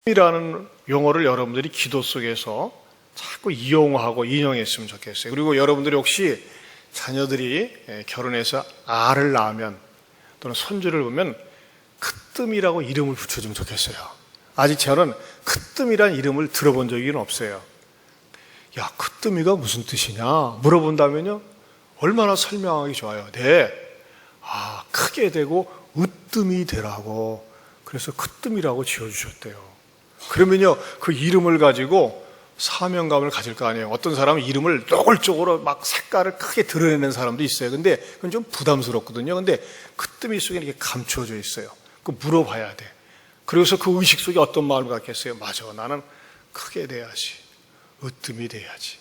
이라는 용어를 여러분들이 기도 속에서 자꾸 이용하고 인용했으면 좋겠어요. 그리고 여러분들이 혹시 자녀들이 결혼해서 아를 낳으면 또는 손주를 보면 크뜸이라고 이름을 붙여주면 좋겠어요. 아직 저는 크뜸이라는 이름을 들어본 적이 없어요. 야, 크뜸이가 무슨 뜻이냐 물어본다면요, 얼마나 설명하기 좋아요. 네, 크게 되고 으뜸이 되라고, 그래서 크뜸이라고 지어주셨대요. 그러면요, 그 이름을 가지고 사명감을 가질 거 아니에요. 어떤 사람은 이름을 노골적으로 막 색깔을 크게 드러내는 사람도 있어요. 근데 그건 좀 부담스럽거든요. 근데 크뜸이 속에 이렇게 감추어져 있어요. 그 물어봐야 돼. 그래서 그 의식 속에 어떤 마음을 갖겠어요? 맞아, 나는 크게 돼야지, 으뜸이 돼야지.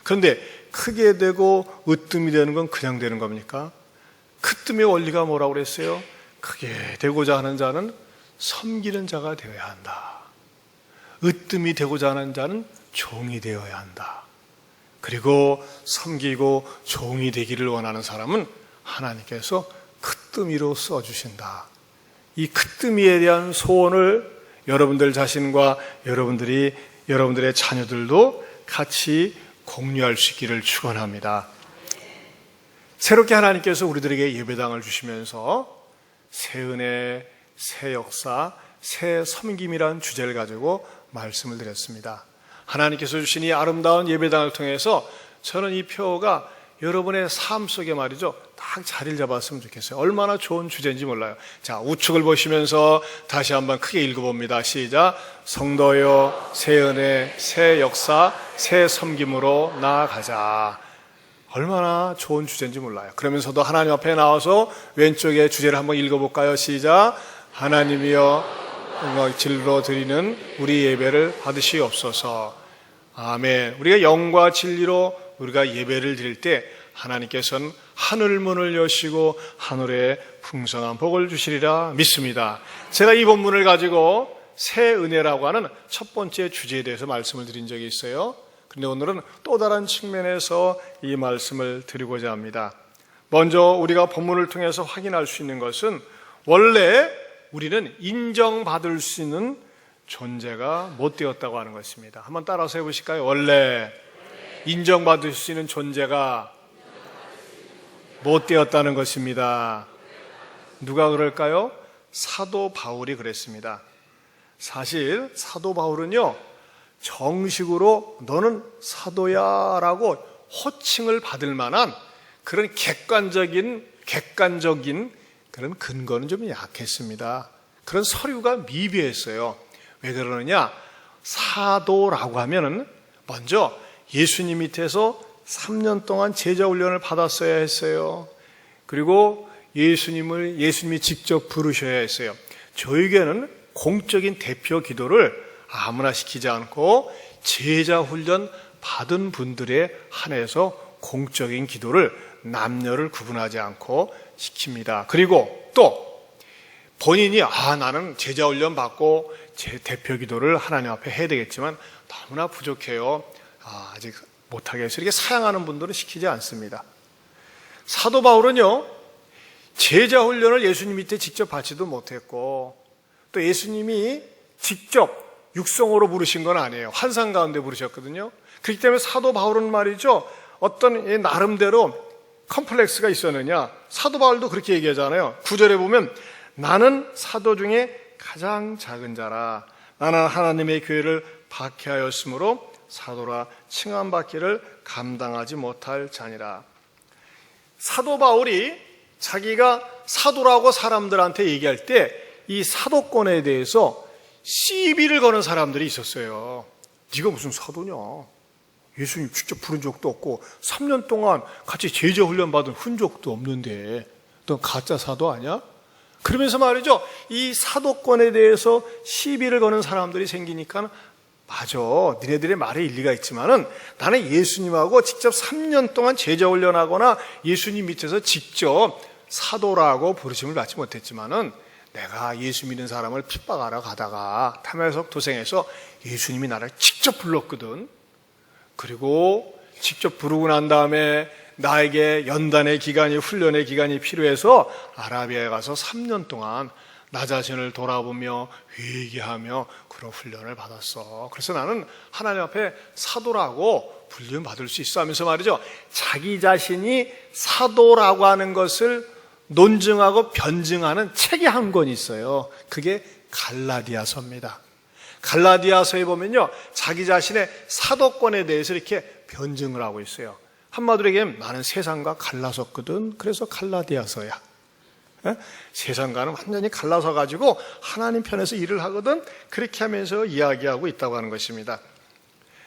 그런데 크게 되고 으뜸이 되는 건 그냥 되는 겁니까? 크뜸의 원리가 뭐라고 그랬어요? 크게 되고자 하는 자는 섬기는 자가 되어야 한다. 으뜸이 되고자 하는 자는 종이 되어야 한다. 그리고 섬기고 종이 되기를 원하는 사람은 하나님께서 크뜸이로 써주신다. 이 크뜸이에 대한 소원을 여러분들 자신과 여러분들의 자녀들도 같이 공유할 수 있기를 축원합니다. 새롭게 하나님께서 우리들에게 예배당을 주시면서 새 은혜, 새 역사, 새 섬김이라는 주제를 가지고 말씀을 드렸습니다. 하나님께서 주신 이 아름다운 예배당을 통해서 저는 이 표가 여러분의 삶 속에 말이죠, 딱 자리를 잡았으면 좋겠어요. 얼마나 좋은 주제인지 몰라요. 자, 우측을 보시면서 다시 한번 크게 읽어봅니다. 시작. 성도여, 새 은혜, 새 역사, 새 섬김으로 나아가자. 얼마나 좋은 주제인지 몰라요. 그러면서도 하나님 앞에 나와서 왼쪽의 주제를 한번 읽어볼까요? 시작. 하나님이여, 진리로 드리는 우리 예배를 받으시옵소서. 아멘. 우리가 영과 진리로 우리가 예배를 드릴 때 하나님께서는 하늘문을 여시고 하늘에 풍성한 복을 주시리라 믿습니다. 제가 이 본문을 가지고 새 은혜라고 하는 첫 번째 주제에 대해서 말씀을 드린 적이 있어요. 그런데 오늘은 또 다른 측면에서 이 말씀을 드리고자 합니다. 먼저 우리가 본문을 통해서 확인할 수 있는 것은 원래 우리는 인정받을 수 있는 존재가 못 되었다고 하는 것입니다. 한번 따라서 해보실까요? 원래 인정받을 수 있는 존재가 못 되었다는 것입니다. 누가 그럴까요? 사도 바울이 그랬습니다. 사실 사도 바울은요, 정식으로 너는 사도야 라고 호칭을 받을 만한 그런 객관적인 그런 근거는 좀 약했습니다. 그런 서류가 미비했어요. 왜 그러느냐? 사도라고 하면은 먼저 예수님 밑에서 3년 동안 제자 훈련을 받았어야 했어요. 그리고 예수님이 직접 부르셔야 했어요. 저에게는 공적인 대표 기도를 아무나 시키지 않고 제자 훈련 받은 분들에 한해서 공적인 기도를 남녀를 구분하지 않고 시킵니다. 그리고 또 본인이 나는 제자 훈련 받고 제 대표 기도를 하나님 앞에 해야 되겠지만 너무나 부족해요, 아직 못하겠어요, 이렇게 사양하는 분들은 시키지 않습니다. 사도 바울은요, 제자 훈련을 예수님 밑에 직접 받지도 못했고 또 예수님이 직접 육성으로 부르신 건 아니에요. 환상 가운데 부르셨거든요. 그렇기 때문에 사도 바울은 말이죠, 어떤 나름대로 컴플렉스가 있었느냐, 사도 바울도 그렇게 얘기하잖아요. 9절에 보면 나는 사도 중에 가장 작은 자라, 나는 하나님의 교회를 박해하였으므로 사도라 칭함받기를 감당하지 못할 자니라. 사도 바울이 자기가 사도라고 사람들한테 얘기할 때 이 사도권에 대해서 시비를 거는 사람들이 있었어요. 네가 무슨 사도냐, 예수님 직접 부른 적도 없고 3년 동안 같이 제자 훈련 받은 흔적도 없는데 너 가짜 사도 아니야? 그러면서 말이죠, 이 사도권에 대해서 시비를 거는 사람들이 생기니까 맞아, 니네들의 말에 일리가 있지만은 나는 예수님하고 직접 3년 동안 제자 훈련하거나 예수님 밑에서 직접 사도라고 부르심을 받지 못했지만은 내가 예수 믿는 사람을 핍박하러 가다가 탐욕석 도생해서 예수님이 나를 직접 불렀거든. 그리고 직접 부르고 난 다음에 나에게 연단의 기간이, 훈련의 기간이 필요해서 아라비아에 가서 3년 동안 나 자신을 돌아보며 회개하며 그런 훈련을 받았어. 그래서 나는 하나님 앞에 사도라고 불림받을 수 있어 하면서 말이죠, 자기 자신이 사도라고 하는 것을 논증하고 변증하는 책이 한 권 있어요. 그게 갈라디아서입니다. 갈라디아서에 보면요, 자기 자신의 사도권에 대해서 이렇게 변증을 하고 있어요. 한마디로 얘기하면 나는 세상과 갈라섰거든. 그래서 갈라디아서야. 세상과는 완전히 갈라서 가지고 하나님 편에서 일을 하거든. 그렇게 하면서 이야기하고 있다고 하는 것입니다.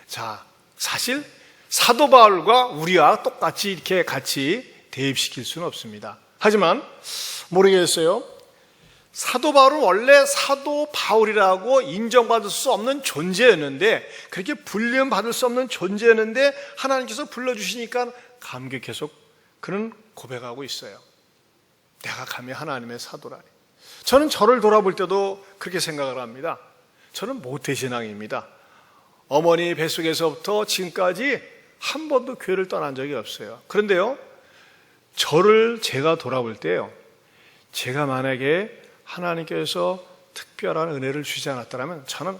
자, 사실 사도 바울과 우리와 똑같이 이렇게 같이 대입시킬 수는 없습니다. 하지만 모르겠어요. 사도 바울은 원래 사도 바울이라고 인정받을 수 없는 존재였는데, 그렇게 불림받을 수 없는 존재였는데 하나님께서 불러주시니까 감격해서 그는 고백하고 있어요. 내가 감히 하나님의 사도라니. 저는 저를 돌아볼 때도 그렇게 생각을 합니다. 저는 모태신앙입니다. 어머니 뱃속에서부터 지금까지 한 번도 교회를 떠난 적이 없어요. 그런데요, 저를 제가 돌아볼 때요, 제가 만약에 하나님께서 특별한 은혜를 주지 않았더라면 저는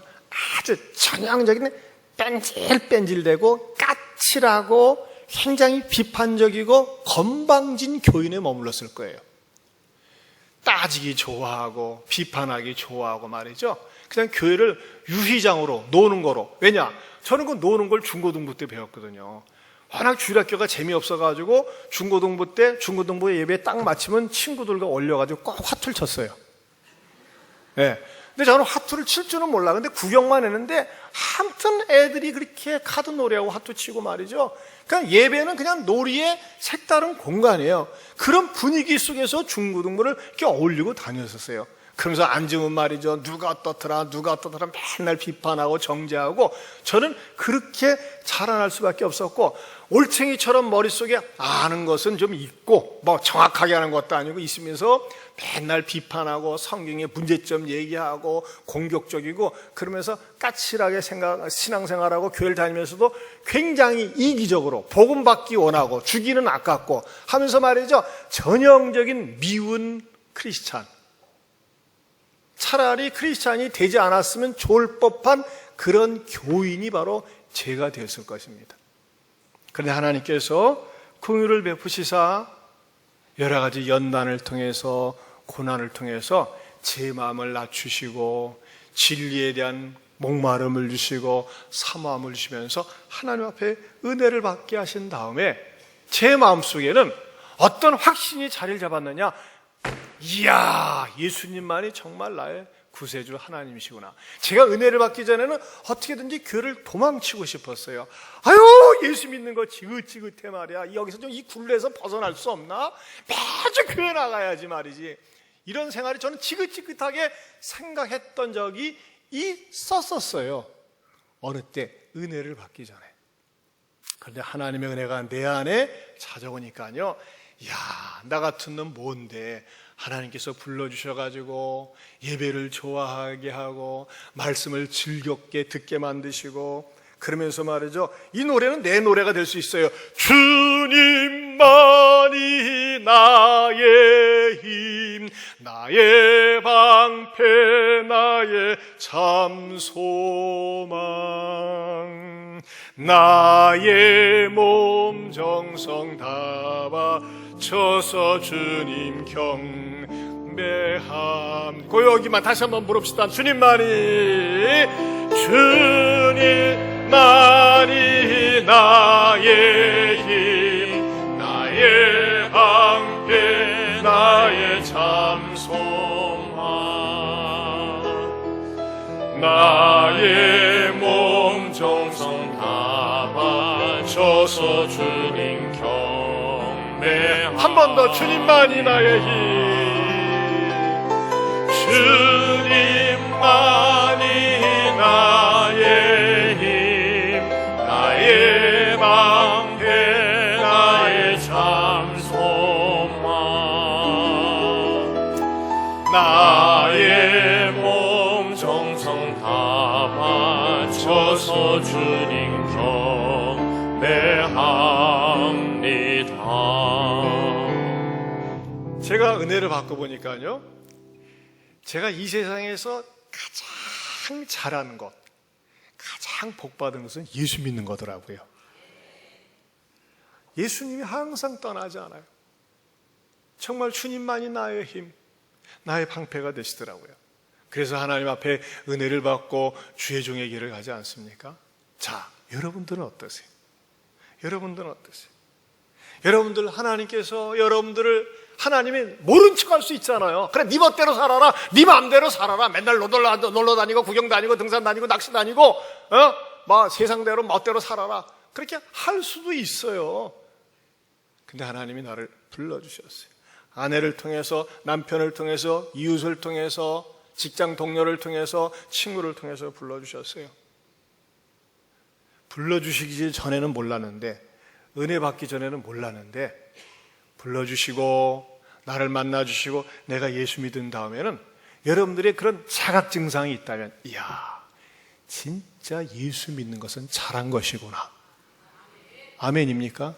아주 전형적인 뺀질뺀질되고 까칠하고 굉장히 비판적이고 건방진 교인에 머물렀을 거예요. 따지기 좋아하고 비판하기 좋아하고 말이죠. 그냥 교회를 유희장으로 노는 거로. 왜냐? 저는 그 노는 걸 중고등부 때 배웠거든요. 워낙 주일학교가 재미없어가지고 중고등부 때 중고등부 예배 딱 마치면 친구들과 올려가지고 꼭 화투를 쳤어요. 네. 근데 저는 화투를 칠 줄은 몰라. 근데 구경만 했는데 아무튼 애들이 그렇게 카드 놀이하고 화투 치고 말이죠. 그러니까 예배는 그냥 놀이의 색다른 공간이에요. 그런 분위기 속에서 중고등부를 이렇게 어울리고 다녔었어요. 그러면서 앉으면 말이죠, 누가 어떻더라 맨날 비판하고 정죄하고. 저는 그렇게 자라날 수밖에 없었고, 올챙이처럼 머릿속에 아는 것은 좀 있고 뭐 정확하게 하는 것도 아니고 있으면서 맨날 비판하고 성경의 문제점 얘기하고 공격적이고, 그러면서 까칠하게 신앙생활하고 교회를 다니면서도 굉장히 이기적으로 복음 받기 원하고 주기는 아깝고 하면서 말이죠, 전형적인 미운 크리스찬. 차라리 크리스찬이 되지 않았으면 좋을 법한 그런 교인이 바로 제가 되었을 것입니다. 그런데 하나님께서 긍휼을 베푸시사 여러 가지 연단을 통해서, 고난을 통해서 제 마음을 낮추시고 진리에 대한 목마름을 주시고 사모함을 주시면서 하나님 앞에 은혜를 받게 하신 다음에 제 마음속에는 어떤 확신이 자리를 잡았느냐? 이야, 예수님만이 정말 나의 구세주 하나님이시구나. 제가 은혜를 받기 전에는 어떻게든지 교회를 도망치고 싶었어요. 아유, 예수 믿는 거 지긋지긋해 말이야. 여기서 좀 이 굴레에서 벗어날 수 없나? 매주 교회 나가야지 말이지. 이런 생활이 저는 지긋지긋하게 생각했던 적이 있었어요. 어느 때? 은혜를 받기 전에. 그런데 하나님의 은혜가 내 안에 찾아오니까요, 이야, 나 같은 놈 뭔데 하나님께서 불러주셔가지고 예배를 좋아하게 하고 말씀을 즐겁게 듣게 만드시고, 그러면서 말이죠, 이 노래는 내 노래가 될 수 있어요. 주님만이 나의 힘, 나의 방패, 나의 참 소망, 나의 몸 정성 다 바쳐서 주님 경배함. 여기만 다시 한번 부릅시다. 주님만이 나의 힘, 나의 방패, 나의 참 소망, 나의 몸 정성 다 바쳐서 주님 경배함. 한 번 더. 주님만이 나의 힘, 주님만이 나의 힘, 나의 방패, 나의 참 소망, 나의 몸 정성 다 바쳐서 주님 경배합니다. 제가 은혜를 받고 보니까요, 제가 이 세상에서 가장 잘하는 것, 가장 복받은 것은 예수 믿는 거더라고요. 예수님이 항상 떠나지 않아요. 정말 주님만이 나의 힘, 나의 방패가 되시더라고요. 그래서 하나님 앞에 은혜를 받고 주의 종의 길을 가지 않습니까? 자, 여러분들은 어떠세요? 여러분들은 어떠세요? 여러분들 하나님께서 여러분들을 하나님이 모른 척 할 수 있잖아요. 그래, 네 멋대로 살아라, 네 마음대로 살아라. 맨날 놀러 다니고 구경 다니고 등산 다니고 낚시 다니고 막 세상대로 멋대로 살아라. 그렇게 할 수도 있어요. 근데 하나님이 나를 불러주셨어요. 아내를 통해서, 남편을 통해서, 이웃을 통해서, 직장 동료를 통해서, 친구를 통해서 불러주셨어요. 불러주시기 전에는 몰랐는데, 은혜 받기 전에는 몰랐는데, 불러주시고 나를 만나주시고 내가 예수 믿은 다음에는 여러분들의 그런 자각 증상이 있다면, 이야, 진짜 예수 믿는 것은 잘한 것이구나. 아멘입니까?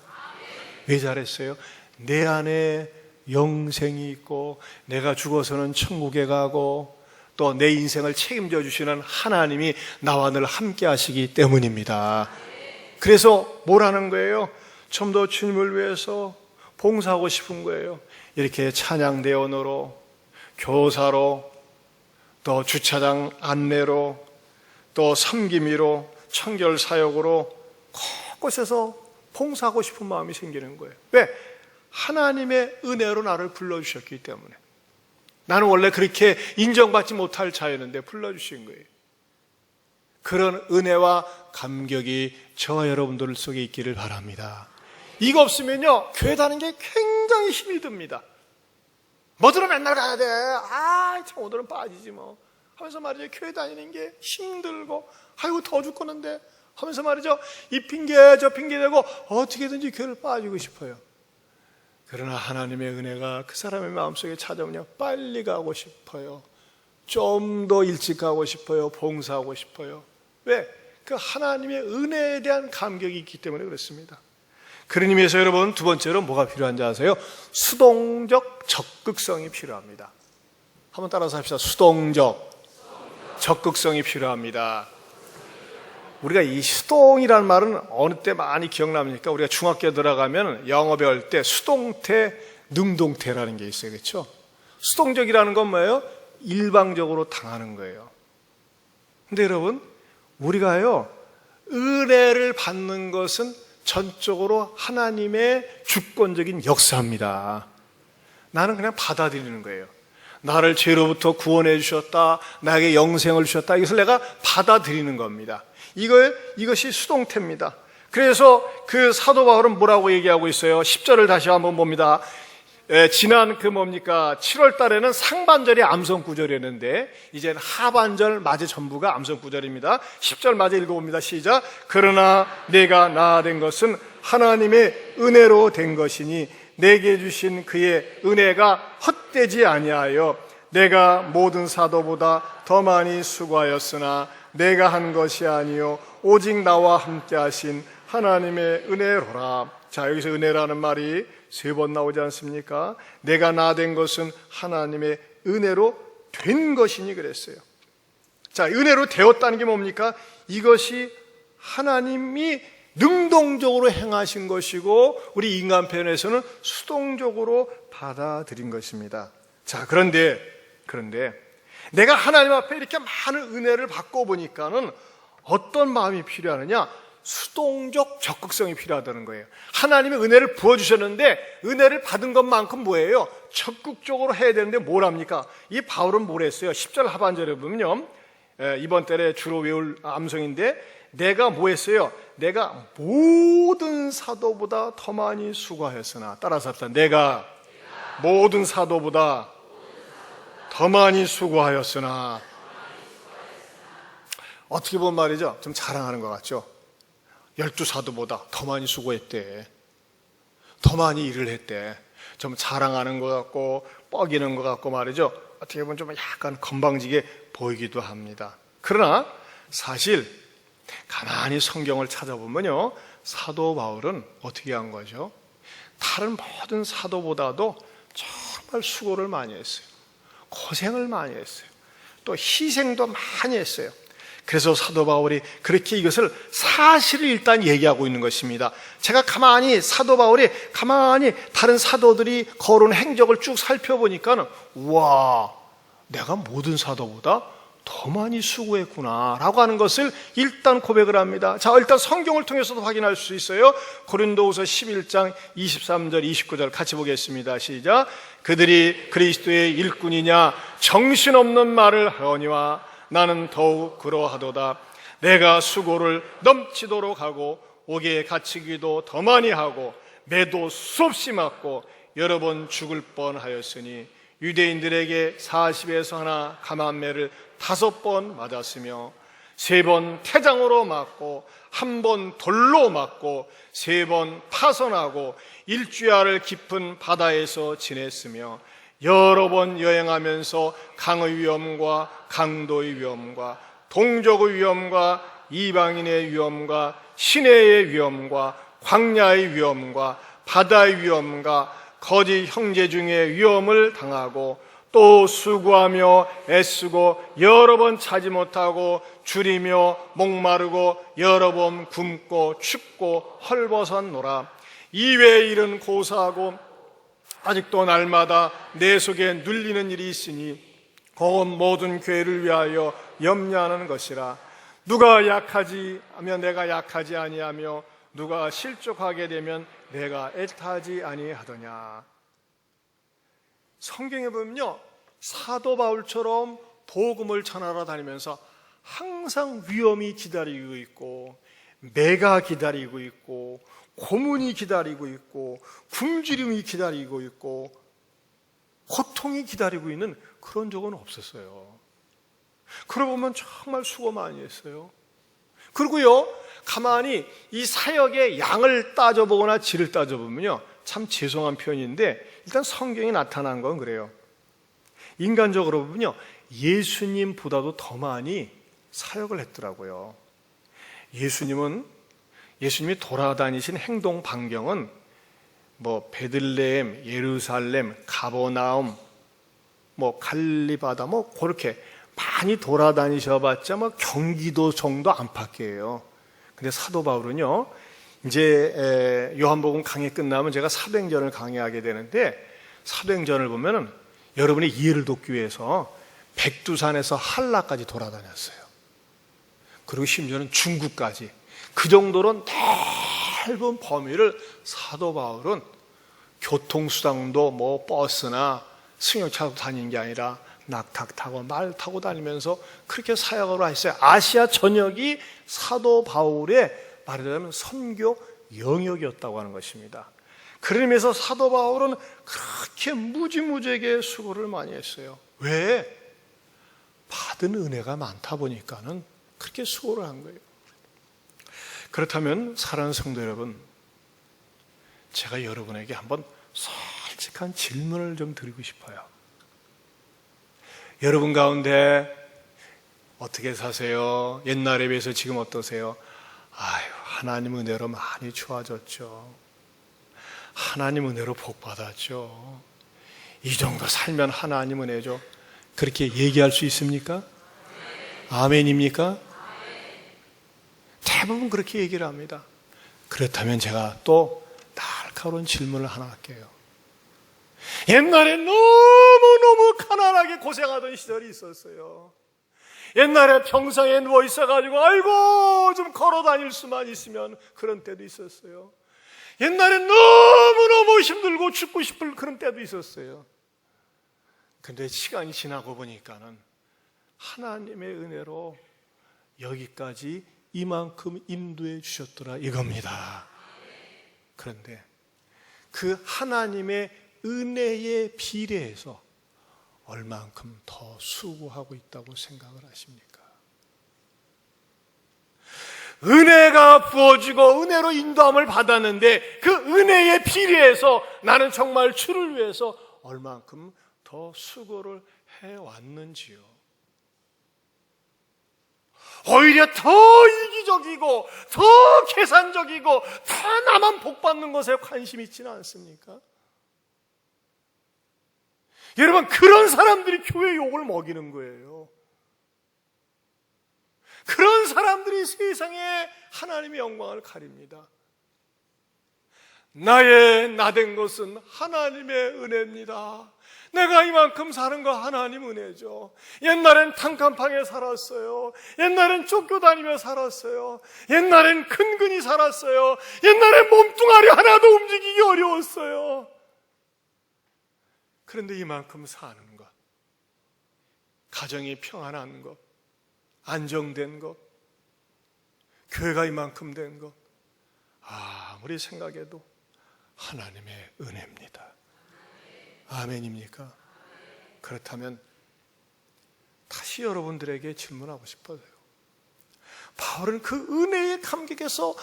왜 잘했어요? 내 안에 영생이 있고 내가 죽어서는 천국에 가고 또 내 인생을 책임져 주시는 하나님이 나와 늘 함께 하시기 때문입니다. 그래서 뭐라는 거예요? 좀 더 주님을 위해서 봉사하고 싶은 거예요. 이렇게 찬양대원으로, 교사로, 또 주차장 안내로, 또 섬김이로, 청결사역으로 곳곳에서 봉사하고 싶은 마음이 생기는 거예요. 왜? 하나님의 은혜로 나를 불러주셨기 때문에. 나는 원래 그렇게 인정받지 못할 자였는데 불러주신 거예요. 그런 은혜와 감격이 저와 여러분들 속에 있기를 바랍니다. 이거 없으면요, 교회 다니는 게 굉장히 힘이 듭니다. 뭐들어 맨날 가야 돼. 참 오늘은 빠지지 뭐 하면서 말이죠, 교회 다니는 게 힘들고 아이고 더 죽겠는데 하면서 말이죠, 이 핑계 저 핑계 대고 어떻게든지 교회를 빠지고 싶어요. 그러나 하나님의 은혜가 그 사람의 마음속에 찾아오면 빨리 가고 싶어요. 좀 더 일찍 가고 싶어요. 봉사하고 싶어요. 왜? 그 하나님의 은혜에 대한 감격이 있기 때문에 그렇습니다. 그런 의미에서 여러분, 두 번째로 뭐가 필요한지 아세요? 수동적 적극성이 필요합니다. 한번 따라서 합시다. 수동적 적극성이 필요합니다. 우리가 이 수동이라는 말은 어느 때 많이 기억납니까? 우리가 중학교 들어가면 영어 배울 때 수동태, 능동태라는 게 있어요. 그렇죠? 수동적이라는 건 뭐예요? 일방적으로 당하는 거예요. 근데 여러분, 우리가요, 은혜를 받는 것은 전적으로 하나님의 주권적인 역사입니다. 나는 그냥 받아들이는 거예요. 나를 죄로부터 구원해 주셨다, 나에게 영생을 주셨다, 이것을 내가 받아들이는 겁니다. 이것이 수동태입니다. 그래서 그 사도 바울은 뭐라고 얘기하고 있어요? 10절을 다시 한번 봅니다. 지난 7월 달에는 상반절이 암송 구절이었는데 이제는 하반절 마저 전부가 암송 구절입니다. 10절 마저 읽어봅니다. 시작. 그러나 내가 나 된 것은 하나님의 은혜로 된 것이니 내게 주신 그의 은혜가 헛되지 아니하여 내가 모든 사도보다 더 많이 수고하였으나 내가 한 것이 아니요 오직 나와 함께 하신 하나님의 은혜로라. 자, 여기서 은혜라는 말이 3번 나오지 않습니까? 내가 나 된 것은 하나님의 은혜로 된 것이니 그랬어요. 자, 은혜로 되었다는 게 뭡니까? 이것이 하나님이 능동적으로 행하신 것이고 우리 인간 편에서는 수동적으로 받아들인 것입니다. 자, 그런데 내가 하나님 앞에 이렇게 많은 은혜를 받고 보니까는 어떤 마음이 필요하느냐? 수동적 적극성이 필요하다는 거예요. 하나님의 은혜를 부어주셨는데 은혜를 받은 것만큼 뭐예요? 적극적으로 해야 되는데 뭘 합니까? 이 바울은 뭘 했어요? 10절 하반절에 보면요, 이번 달에 주로 외울 암송인데 내가 뭐 했어요? 내가 모든 사도보다 더 많이 수고하였으나, 따라서 합시다. 내가 모든 사도보다 더 많이 수고하였으나. 어떻게 보면 말이죠, 좀 자랑하는 것 같죠? 12사도보다 더 많이 수고했대, 더 많이 일을 했대. 좀 자랑하는 것 같고 뻐기는 것 같고 말이죠, 어떻게 보면 좀 약간 건방지게 보이기도 합니다. 그러나 사실 가만히 성경을 찾아보면요, 사도 바울은 어떻게 한 거죠? 다른 모든 사도보다도 정말 수고를 많이 했어요. 고생을 많이 했어요. 또 희생도 많이 했어요. 그래서 사도 바울이 그렇게 이것을 사실을 일단 얘기하고 있는 것입니다. 제가 가만히 사도 바울이 가만히 다른 사도들이 걸은 행적을 쭉 살펴보니까는 와, 내가 모든 사도보다 더 많이 수고했구나 라고 하는 것을 일단 고백을 합니다. 자, 일단 성경을 통해서도 확인할 수 있어요. 고린도후서 11장 23절 29절 같이 보겠습니다. 시작. 그들이 그리스도의 일꾼이냐 정신없는 말을 하거니와 나는 더욱 그러하도다. 내가 수고를 넘치도록 하고 옥에 갇히기도 더 많이 하고 매도 수없이 맞고 여러 번 죽을 뻔하였으니 유대인들에게 40에서 하나 감한매를 5번 맞았으며 3번 태장으로 맞고 1번 돌로 맞고 3번 파선하고 일주야를 깊은 바다에서 지냈으며 여러 번 여행하면서 강의 위험과 강도의 위험과 동족의 위험과 이방인의 위험과 시내의 위험과 광야의 위험과 바다의 위험과 거짓 형제 중에 위험을 당하고 또 수고하며 애쓰고 여러 번 차지 못하고 줄이며 목마르고 여러 번 굶고 춥고 헐벗었노라. 이외의 일은 고사하고 아직도 날마다 내 속에 눌리는 일이 있으니 그건 모든 교회를 위하여 염려하는 것이라. 누가 약하지 하면 내가 약하지 아니하며 누가 실족하게 되면 내가 애타지 아니하더냐. 성경에 보면요, 사도 바울처럼 복음을 전하러 다니면서 항상 위험이 기다리고 있고 매가 기다리고 있고 고문이 기다리고 있고 굶주림이 기다리고 있고 고통이 기다리고 있는 그런 적은 없었어요. 그러고 보면 정말 수고 많이 했어요. 그리고요, 가만히 이 사역의 양을 따져보거나 질을 따져보면요, 참 죄송한 표현인데 일단 성경에 나타난 건 그래요. 인간적으로 보면요, 예수님보다도 더 많이 사역을 했더라고요. 예수님이 돌아다니신 행동 반경은 뭐 베들레헴, 예루살렘, 가버나움, 뭐 갈리바다, 뭐 그렇게 많이 돌아다니셔봤자 뭐 경기도 정도 안팎이에요. 근데 사도 바울은요, 이제 요한복음 강의 끝나면 제가 사도행전을 강의하게 되는데 사도행전을 보면은 여러분의 이해를 돕기 위해서 백두산에서 한라까지 돌아다녔어요. 그리고 심지어는 중국까지. 그 정도로 넓은 범위를 사도 바울은 교통수단도 뭐 버스나 승용차로 다닌 게 아니라 낙타 타고 말 타고 다니면서 그렇게 사역을 했어요. 아시아 전역이 사도 바울의 말하자면 선교 영역이었다고 하는 것입니다. 그러면서 사도 바울은 그렇게 무지무지하게 수고를 많이 했어요. 왜? 받은 은혜가 많다 보니까는 그렇게 수고를 한 거예요. 그렇다면 사랑하는 성도 여러분, 제가 여러분에게 한번 솔직한 질문을 좀 드리고 싶어요. 여러분 가운데 어떻게 사세요? 옛날에 비해서 지금 어떠세요? 아유, 하나님 은혜로 많이 좋아졌죠. 하나님 은혜로 복 받았죠. 이 정도 살면 하나님 은혜죠. 그렇게 얘기할 수 있습니까? 아멘입니까? 대부분 그렇게 얘기를 합니다. 그렇다면 제가 또 날카로운 질문을 하나 할게요. 옛날에 너무너무 가난하게 고생하던 시절이 있었어요. 옛날에 평상에 누워 있어가지고 아이고 좀 걸어 다닐 수만 있으면 그런 때도 있었어요. 옛날에 너무너무 힘들고 죽고 싶을 그런 때도 있었어요. 근데 시간이 지나고 보니까는 하나님의 은혜로 여기까지 이만큼 인도해 주셨더라 이겁니다. 그런데 그 하나님의 은혜에 비례해서 얼만큼 더 수고하고 있다고 생각을 하십니까? 은혜가 부어지고 은혜로 인도함을 받았는데 그 은혜에 비례해서 나는 정말 주를 위해서 얼만큼 더 수고를 해왔는지요. 오히려 더 이기적이고 더 계산적이고 더 나만 복받는 것에 관심이 있지는 않습니까? 여러분, 그런 사람들이 교회 욕을 먹이는 거예요. 그런 사람들이 세상에 하나님의 영광을 가립니다. 나의 나된 것은 하나님의 은혜입니다. 내가 이만큼 사는 거 하나님 은혜죠. 옛날엔 단칸방에 살았어요. 옛날엔 쫓겨다니며 살았어요. 옛날엔 근근히 살았어요. 옛날엔 몸뚱아리 하나도 움직이기 어려웠어요. 그런데 이만큼 사는 것, 가정이 평안한 것, 안정된 것, 교회가 이만큼 된 것, 아무리 생각해도 하나님의 은혜입니다. 아멘입니까? 그렇다면 다시 여러분들에게 질문하고 싶어요. 바울은 그 은혜의 감격에서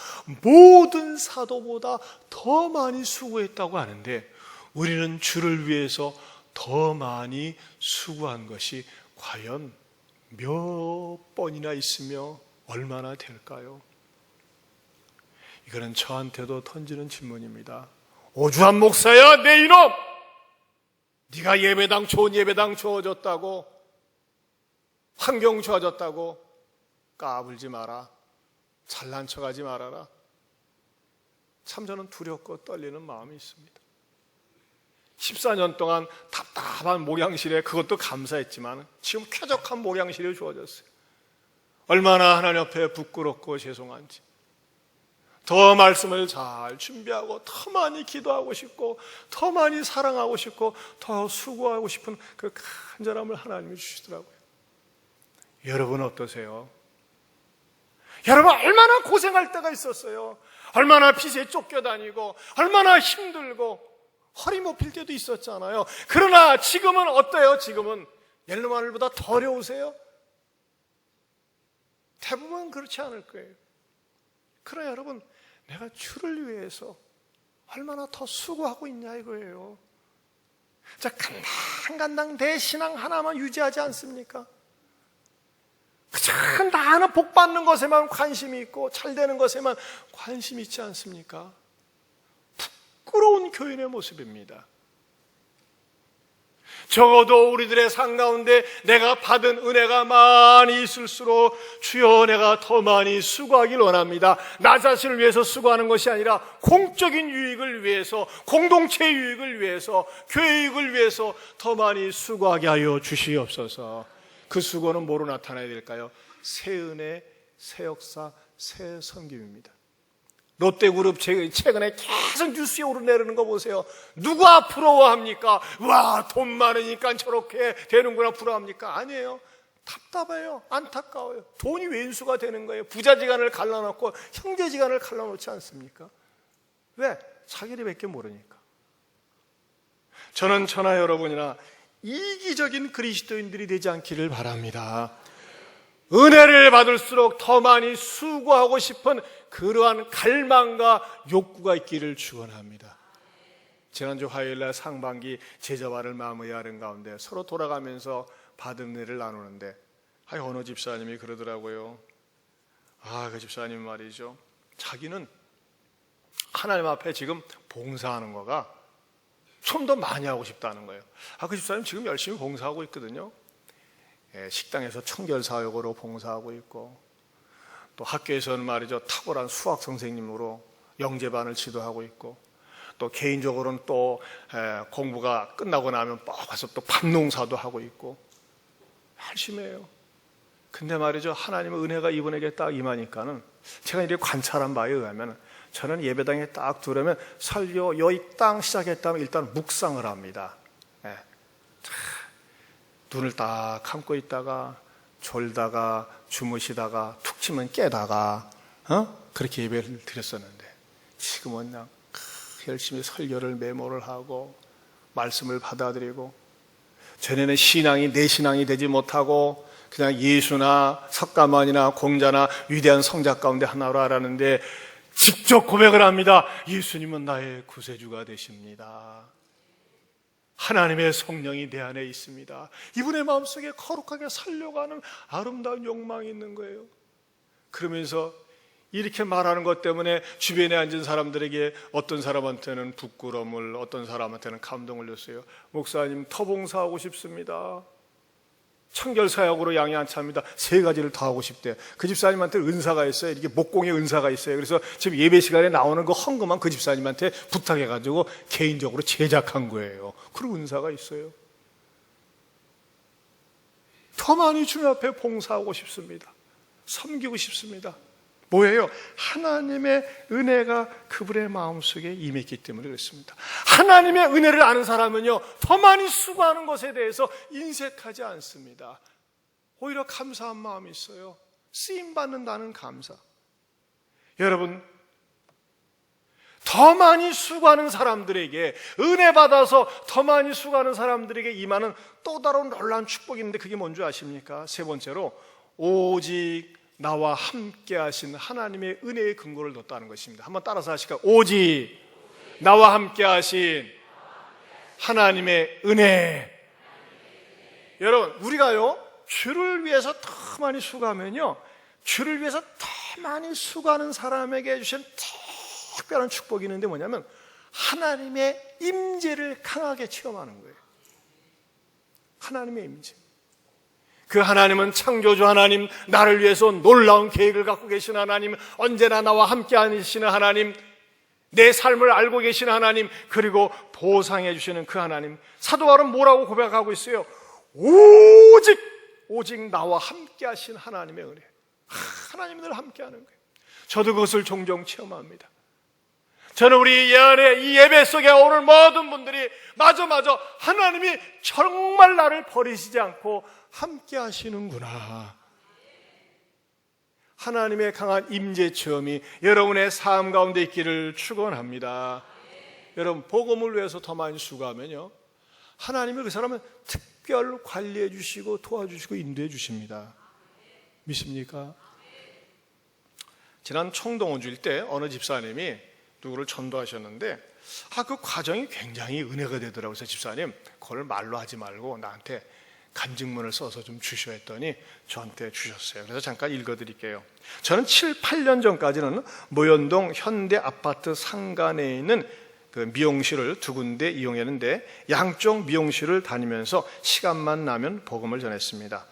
모든 사도보다 더 많이 수고했다고 하는데, 우리는 주를 위해서 더 많이 수고한 것이 과연 몇 번이나 있으며 얼마나 될까요? 이거는 저한테도 던지는 질문입니다. 오주환 목사야, 내 이놈! 네가 예배당 좋은 예배당 주어졌다고, 환경 좋아졌다고 까불지 마라. 잘난 척하지 말아라. 참 저는 두렵고 떨리는 마음이 있습니다. 14년 동안 답답한 목양실에, 그것도 감사했지만 지금 쾌적한 목양실이 주어졌어요. 얼마나 하나님 앞에 부끄럽고 죄송한지. 더 말씀을 잘 준비하고 더 많이 기도하고 싶고 더 많이 사랑하고 싶고 더 수고하고 싶은 그 간절함을 하나님이 주시더라고요. 여러분 어떠세요? 여러분 얼마나 고생할 때가 있었어요. 얼마나 빚에 쫓겨다니고 얼마나 힘들고 허리 못 필 때도 있었잖아요. 그러나 지금은 어때요? 지금은 옛날보다 더 어려우세요? 대부분 그렇지 않을 거예요. 그러나 여러분, 내가 주를 위해서 얼마나 더 수고하고 있냐 이거예요. 자, 간당간당 내 신앙 하나만 유지하지 않습니까? 그저 나는 복 받는 것에만 관심이 있고 잘 되는 것에만 관심이 있지 않습니까? 부끄러운 교인의 모습입니다. 적어도 우리들의 삶 가운데 내가 받은 은혜가 많이 있을수록 주여 내가 더 많이 수고하길 원합니다. 나 자신을 위해서 수고하는 것이 아니라 공적인 유익을 위해서, 공동체 유익을 위해서, 교회 유익을 위해서 더 많이 수고하게 하여 주시옵소서. 그 수고는 뭐로 나타나야 될까요? 새 은혜, 새 역사, 새 섬김입니다. 롯데그룹 최근에 계속 뉴스에 오르내리는 거 보세요. 누가 부러워합니까? 와, 돈 많으니까 저렇게 되는구나 부러워합니까? 아니에요. 답답해요. 안타까워요. 돈이 왼수가 되는 거예요. 부자지간을 갈라놓고 형제지간을 갈라놓지 않습니까? 왜? 자기들밖에 모르니까. 저는 저나 여러분이나 이기적인 그리스도인들이 되지 않기를 바랍니다. 은혜를 받을수록 더 많이 수고하고 싶은 그러한 갈망과 욕구가 있기를 축원합니다. 지난주 화요일날 상반기 제자반을 마무리하는 가운데 서로 돌아가면서 받은 은혜를 나누는데 어느 집사님이 그러더라고요. 그 집사님 말이죠. 자기는 하나님 앞에 지금 봉사하는 거가 좀 더 많이 하고 싶다는 거예요. 그 집사님 지금 열심히 봉사하고 있거든요. 식당에서 청결사역으로 봉사하고 있고, 또 학교에서는 말이죠, 탁월한 수학 선생님으로 영재반을 지도하고 있고, 또 개인적으로는 또 공부가 끝나고 나면 가서 또 밭농사도 하고 있고 열심히 해요. 근데 말이죠, 하나님의 은혜가 이분에게 딱 임하니까는 제가 이렇게 관찰한 바에 의하면 저는 예배당에 딱 들어오면 설교 여기 땅 시작했다면 일단 묵상을 합니다. 눈을 딱 감고 있다가 졸다가 주무시다가 툭 치면 깨다가 그렇게 예배를 드렸었는데, 지금은 그냥 열심히 설교를 메모를 하고 말씀을 받아들이고, 전에는 신앙이 내 신앙이 되지 못하고 그냥 예수나 석가모니나 공자나 위대한 성자 가운데 하나로 알았는데 직접 고백을 합니다. 예수님은 나의 구세주가 되십니다. 하나님의 성령이 내 안에 있습니다. 이분의 마음속에 거룩하게 살려고 하는 아름다운 욕망이 있는 거예요. 그러면서 이렇게 말하는 것 때문에 주변에 앉은 사람들에게 어떤 사람한테는 부끄러움을, 어떤 사람한테는 감동을 줬어요. 목사님, 터봉사하고 싶습니다. 청결사역으로 양이 안 찹니다. 3가지를 다 하고 싶대요. 그 집사님한테 은사가 있어요. 이렇게 목공의 은사가 있어요. 그래서 지금 예배 시간에 나오는 거 헌금한 그 집사님한테 부탁해가지고 개인적으로 제작한 거예요. 그런 은사가 있어요. 더 많이 주님 앞에 봉사하고 싶습니다. 섬기고 싶습니다. 뭐예요? 하나님의 은혜가 그분의 마음속에 임했기 때문에 그렇습니다. 하나님의 은혜를 아는 사람은요, 더 많이 수고하는 것에 대해서 인색하지 않습니다. 오히려 감사한 마음이 있어요. 쓰임받는다는 감사. 여러분, 더 많이 수고하는 사람들에게, 은혜 받아서 더 많이 수고하는 사람들에게 임하는 또 다른 놀라운 축복이 있는데 그게 뭔지 아십니까? 3번째로, 오직 나와 함께 하신 하나님의 은혜의 근거를 뒀다는 것입니다. 한번 따라서 하실까요? 오직 나와 함께 하신 하나님의 은혜. 여러분, 우리가요, 주를 위해서 더 많이 수고하면요, 주를 위해서 더 많이 수고하는 사람에게 주신 특별한 축복이 있는데 뭐냐면 하나님의 임재를 강하게 체험하는 거예요. 하나님의 임재. 그 하나님은 창조주 하나님, 나를 위해서 놀라운 계획을 갖고 계신 하나님, 언제나 나와 함께 하시는 하나님, 내 삶을 알고 계신 하나님, 그리고 보상해 주시는 그 하나님. 사도 바울은 뭐라고 고백하고 있어요? 오직 나와 함께 하신 하나님의 은혜. 하나님이 늘 함께 하는 거예요. 저도 그것을 종종 체험합니다. 저는 우리 이 예배 속에 오늘 모든 분들이 마저 하나님이 정말 나를 버리시지 않고 함께 하시는구나. 하나님의 강한 임재 체험이 여러분의 삶 가운데 있기를 축원합니다. 여러분, 복음을 위해서 더 많이 수고하면요, 하나님이 그 사람을 특별 관리해 주시고 도와주시고 인도해 주십니다. 믿습니까? 지난 청동원 주일 때 어느 집사님이 누구를 전도하셨는데 그 과정이 굉장히 은혜가 되더라고요. 그래서 집사님, 그걸 말로 하지 말고 나한테 간증문을 써서 좀 주셔 했더니 저한테 주셨어요. 그래서 잠깐 읽어드릴게요. 저는 7, 8년 전까지는 모현동 현대 아파트 상간에 있는 그 미용실을 2군데 이용했는데 양쪽 미용실을 다니면서 시간만 나면 복음을 전했습니다.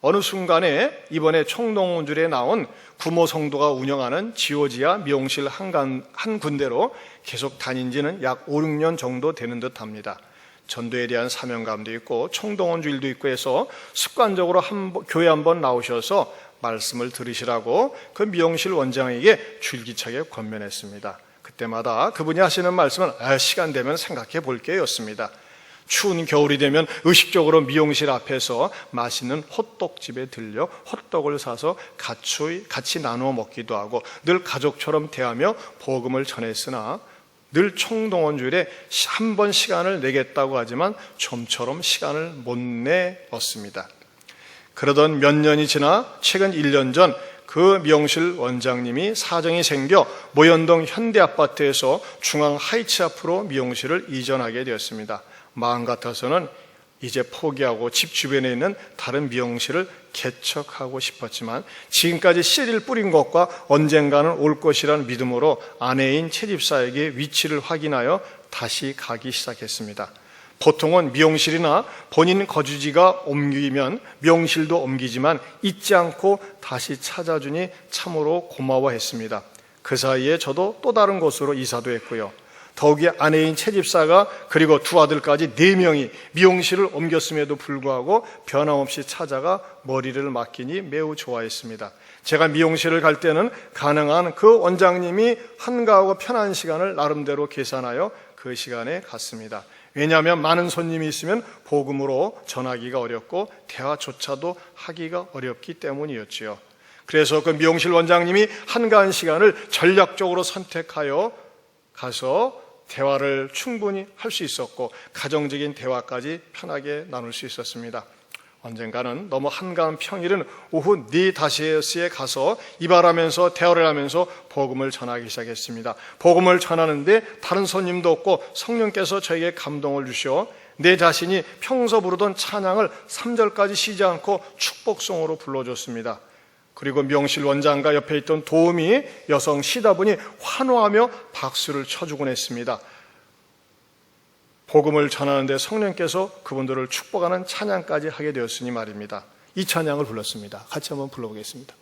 어느 순간에 이번에 청동원줄에 나온 구모 성도가 운영하는 지오지아 미용실 한 군데로 계속 다닌 지는 약 5, 6년 정도 되는 듯 합니다. 전도에 대한 사명감도 있고 청동원주일도 있고 해서 습관적으로 교회 한번 나오셔서 말씀을 들으시라고 그 미용실 원장에게 줄기차게 권면했습니다. 그때마다 그분이 하시는 말씀은 시간 되면 생각해 볼게요 였습니다. 추운 겨울이 되면 의식적으로 미용실 앞에서 맛있는 호떡집에 들려 호떡을 사서 같이 나누어 먹기도 하고 늘 가족처럼 대하며 복음을 전했으나 늘 청동원주일에 한 번 시간을 내겠다고 하지만 좀처럼 시간을 못 내었습니다. 그러던 몇 년이 지나 최근 1년 전 그 미용실 원장님이 사정이 생겨 모현동 현대아파트에서 중앙 하이츠 앞으로 미용실을 이전하게 되었습니다. 마음 같아서는 이제 포기하고 집 주변에 있는 다른 미용실을 개척하고 싶었지만 지금까지 씨를 뿌린 것과 언젠가는 올 것이라는 믿음으로 아내인 채집사에게 위치를 확인하여 다시 가기 시작했습니다. 보통은 미용실이나 본인 거주지가 옮기면 미용실도 옮기지만 잊지 않고 다시 찾아주니 참으로 고마워했습니다. 그 사이에 저도 또 다른 곳으로 이사도 했고요. 더욱이 아내인 채집사가 그리고 2 아들까지 4명이 미용실을 옮겼음에도 불구하고 변함없이 찾아가 머리를 맡기니 매우 좋아했습니다. 제가 미용실을 갈 때는 가능한 그 원장님이 한가하고 편한 시간을 나름대로 계산하여 그 시간에 갔습니다. 왜냐하면 많은 손님이 있으면 복음으로 전하기가 어렵고 대화조차도 하기가 어렵기 때문이었지요. 그래서 그 미용실 원장님이 한가한 시간을 전략적으로 선택하여 가서 대화를 충분히 할 수 있었고 가정적인 대화까지 편하게 나눌 수 있었습니다. 언젠가는 너무 한가한 평일은 오후 4-5시에 가서 이발하면서 대화를 하면서 복음을 전하기 시작했습니다. 복음을 전하는데 다른 손님도 없고 성령께서 저에게 감동을 주셔 내 자신이 평소 부르던 찬양을 3절까지 쉬지 않고 축복송으로 불러줬습니다. 그리고 명실 원장과 옆에 있던 도우미 여성 시다분이 환호하며 박수를 쳐주곤 했습니다. 복음을 전하는데 성령께서 그분들을 축복하는 찬양까지 하게 되었으니 말입니다. 이 찬양을 불렀습니다. 같이 한번 불러보겠습니다.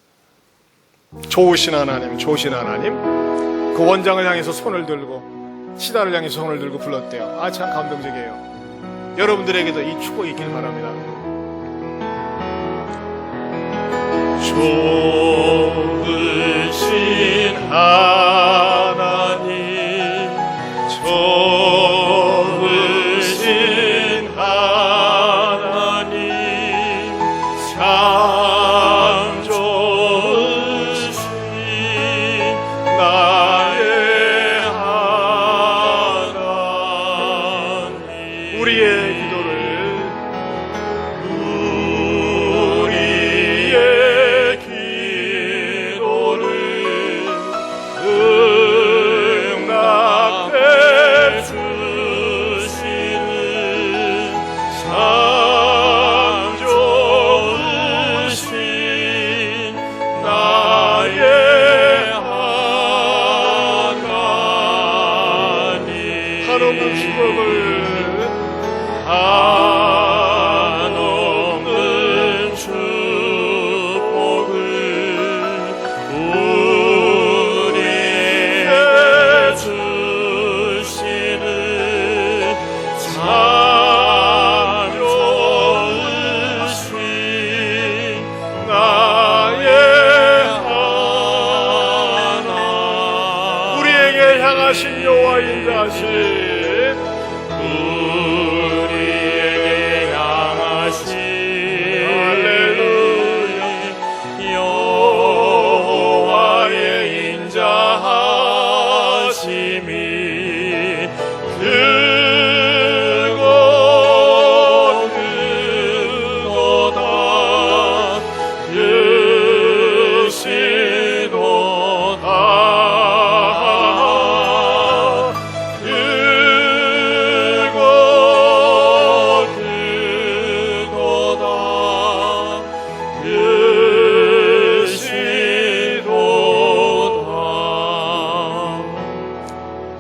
좋으신 하나님, 좋으신 하나님. 그 원장을 향해서 손을 들고 시다를 향해서 손을 들고 불렀대요. 아, 참 감동적이에요. 여러분들에게도 이 축복이 있길 바랍니다. 좋으신 하나님, 좋으신 하나님, 참 좋으신 나의 하나님. 우리의 기도를 응답해 주시는 참 좋으신 나의 하나님. 한없는 축복을 한없는 축복을 우리에게 주시는 참 좋으신 나의 하나님. 우리에게 향하신 여호와인 자신 우리에게 향하신 할렐루야. 여호와의 인자하심이 크고다 크시도다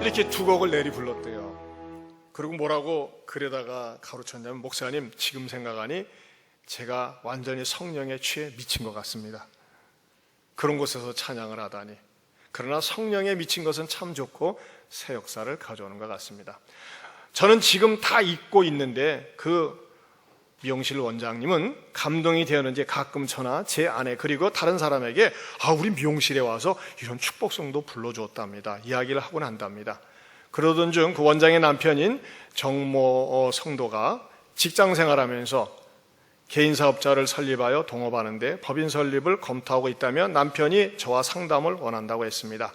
이렇게 두 곡을 내리 불렀대요. 그리고 뭐라고 글에다가 가로쳤냐면, 목사님 지금 생각하니 제가 완전히 성령에 취해 미친 것 같습니다. 그런 곳에서 찬양을 하다니. 그러나 성령에 미친 것은 참 좋고 새 역사를 가져오는 것 같습니다. 저는 지금 다 잊고 있는데 그 미용실 원장님은 감동이 되었는지 가끔 저나 제 아내 그리고 다른 사람에게 우리 미용실에 와서 이런 축복성도 불러주었답니다. 이야기를 하곤 한답니다. 그러던 중 그 원장의 남편인 정모 성도가 직장 생활하면서 개인 사업자를 설립하여 동업하는데 법인 설립을 검토하고 있다며 남편이 저와 상담을 원한다고 했습니다.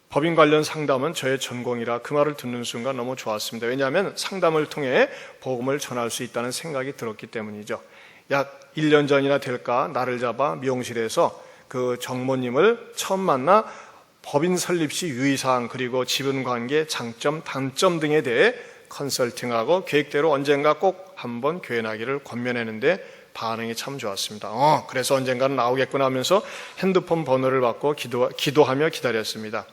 법인 관련 상담은 저의 전공이라 그 말을 듣는 순간 너무 좋았습니다. 왜냐하면 상담을 통해 복음을 전할 수 있다는 생각이 들었기 때문이죠. 약 1년 전이나 될까 나를 잡아 미용실에서 그 정모님을 처음 만나 법인 설립 시 유의사항 그리고 지분관계 장점 단점 등에 대해 컨설팅하고 계획대로 언젠가 꼭 한번 교연하기를 권면했는데 반응이 참 좋았습니다. 그래서 언젠가는 나오겠구나 하면서 핸드폰 번호를 받고 기도하며 기다렸습니다.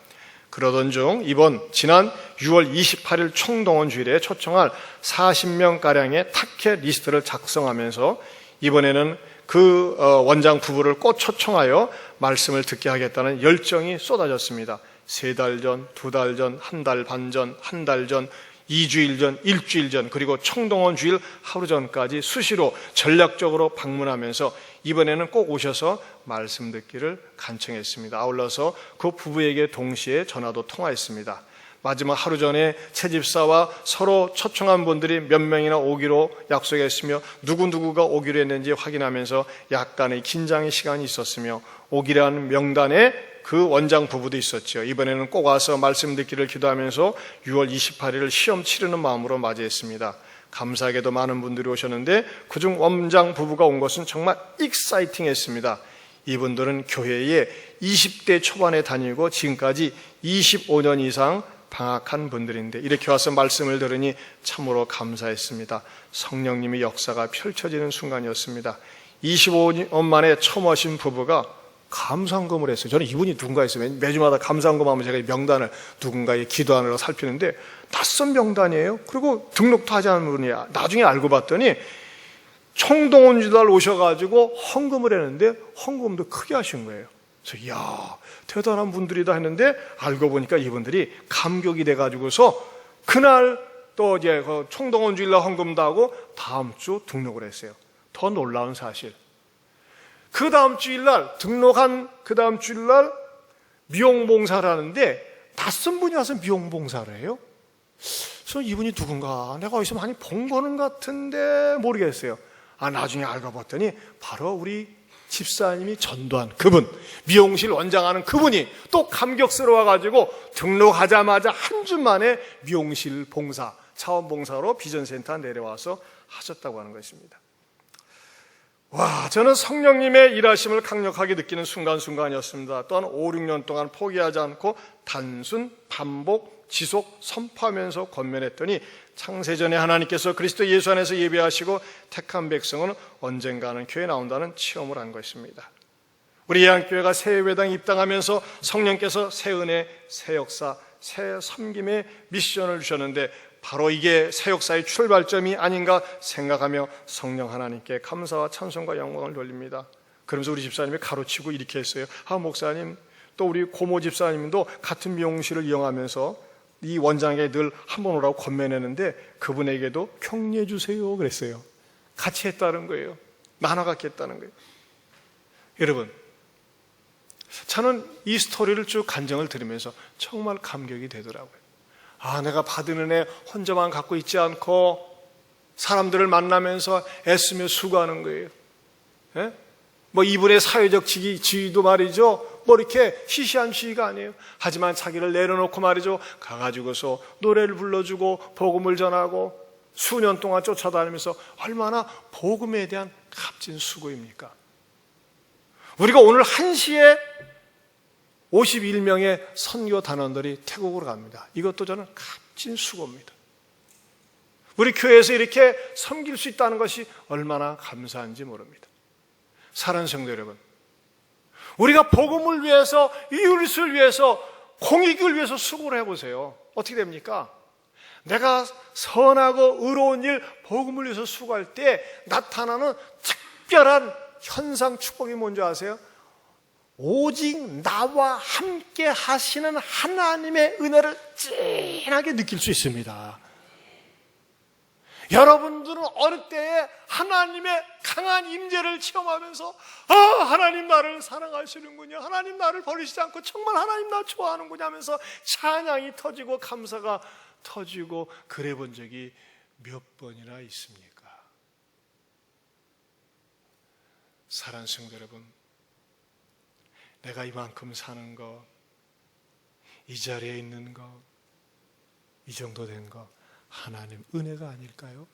그러던 중 지난 6월 28일 총동원 주일에 초청할 40명가량의 타켓 리스트를 작성하면서 이번에는 그 원장 부부를 꼭 초청하여 말씀을 듣게 하겠다는 열정이 쏟아졌습니다. 3달 전, 2달 전, 1달 반 전, 1달 전, 2주일 전, 일주일 전, 그리고 총동원 주일 하루 전까지 수시로 전략적으로 방문하면서 이번에는 꼭 오셔서 말씀 듣기를 간청했습니다. 아울러서 그 부부에게 동시에 전화도 통화했습니다. 마지막 하루 전에 채집사와 서로 초청한 분들이 몇 명이나 오기로 약속했으며 누구누구가 오기로 했는지 확인하면서 약간의 긴장의 시간이 있었으며 오기라는 명단에 그 원장 부부도 있었죠. 이번에는 꼭 와서 말씀 듣기를 기도하면서 6월 28일을 시험 치르는 마음으로 맞이했습니다. 감사하게도 많은 분들이 오셨는데 그중 원장 부부가 온 것은 정말 익사이팅했습니다. 이분들은 교회에 20대 초반에 다니고 지금까지 25년 이상 방학한 분들인데 이렇게 와서 말씀을 들으니 참으로 감사했습니다. 성령님의 역사가 펼쳐지는 순간이었습니다. 25년 만에 처음 오신 부부가 감사헌금을 했어요. 저는 이분이 누군가 했어요. 매주마다 감사헌금하면 제가 이 명단을 누군가의 기도하느라 살피는데 낯선 명단이에요. 그리고 등록도 하지 않은 분이야. 나중에 알고 봤더니 총동원주달 오셔가지고 헌금을 했는데 헌금도 크게 하신 거예요. 그래서 이야, 대단한 분들이다 했는데 알고 보니까 이분들이 감격이 돼가지고서 그날 또 이제 그 총동원주일날 헌금도 하고 다음 주 등록을 했어요. 더 놀라운 사실, 그 다음 주일날 등록한 그 다음 주일날 미용봉사를 하는데 낯선 분이 와서 미용봉사를 해요. 그래서 이분이 누군가 내가 어디서 많이 본 거는 같은데 모르겠어요. 나중에 알고 봤더니 바로 우리 집사님이 전도한 그분, 미용실 원장하는 그분이 또 감격스러워가지고 등록하자마자 한 주 만에 미용실 봉사, 차원봉사로 비전센터 내려와서 하셨다고 하는 것입니다. 와, 저는 성령님의 일하심을 강력하게 느끼는 순간순간이었습니다. 또한 5, 6년 동안 포기하지 않고 단순, 반복, 지속, 선포하면서 권면했더니 창세전에 하나님께서 그리스도 예수 안에서 예배하시고 택한 백성은 언젠가는 교회에 나온다는 체험을 한 것입니다. 우리 예한교회가 새 예배당에 입당하면서 성령께서 새 은혜, 새 역사, 새 섬김의 미션을 주셨는데 바로 이게 새 역사의 출발점이 아닌가 생각하며 성령 하나님께 감사와 찬송과 영광을 돌립니다. 그러면서 우리 집사님이 가로치고 이렇게 했어요. 목사님, 또 우리 고모 집사님도 같은 미용실을 이용하면서 이 원장에게 늘 한번 오라고 권면했는데 그분에게도 격려해 주세요 그랬어요. 같이 했다는 거예요. 나눠 갖게 했다는 거예요. 여러분, 저는 이 스토리를 쭉 간증을 들으면서 정말 감격이 되더라고요. 내가 받은 은혜 혼자만 갖고 있지 않고 사람들을 만나면서 애쓰며 수고하는 거예요. 예? 이분의 사회적 지위도 말이죠, 이렇게 시시한 지위가 아니에요. 하지만 자기를 내려놓고 말이죠, 가가지고서 노래를 불러주고 복음을 전하고 수년 동안 쫓아다니면서 얼마나 복음에 대한 값진 수고입니까? 우리가 오늘 1시에 51명의 선교 단원들이 태국으로 갑니다. 이것도 저는 값진 수고입니다. 우리 교회에서 이렇게 섬길 수 있다는 것이 얼마나 감사한지 모릅니다. 사랑하는 성도 여러분, 우리가 복음을 위해서, 이웃을 위해서, 공익을 위해서 수고를 해보세요. 어떻게 됩니까? 내가 선하고 의로운 일, 복음을 위해서 수고할 때 나타나는 특별한 현상, 축복이 뭔지 아세요? 오직 나와 함께 하시는 하나님의 은혜를 진하게 느낄 수 있습니다. 여러분들은 어느 때에 하나님의 강한 임재를 체험하면서 하나님 나를 사랑하시는군요, 하나님 나를 버리시지 않고 정말 하나님 나 좋아하는군요 하면서 찬양이 터지고 감사가 터지고 그래 본 적이 몇 번이나 있습니까? 사랑하는 성도 여러분, 내가 이만큼 사는 것, 이 자리에 있는 것, 이 정도 된 것, 하나님 은혜가 아닐까요?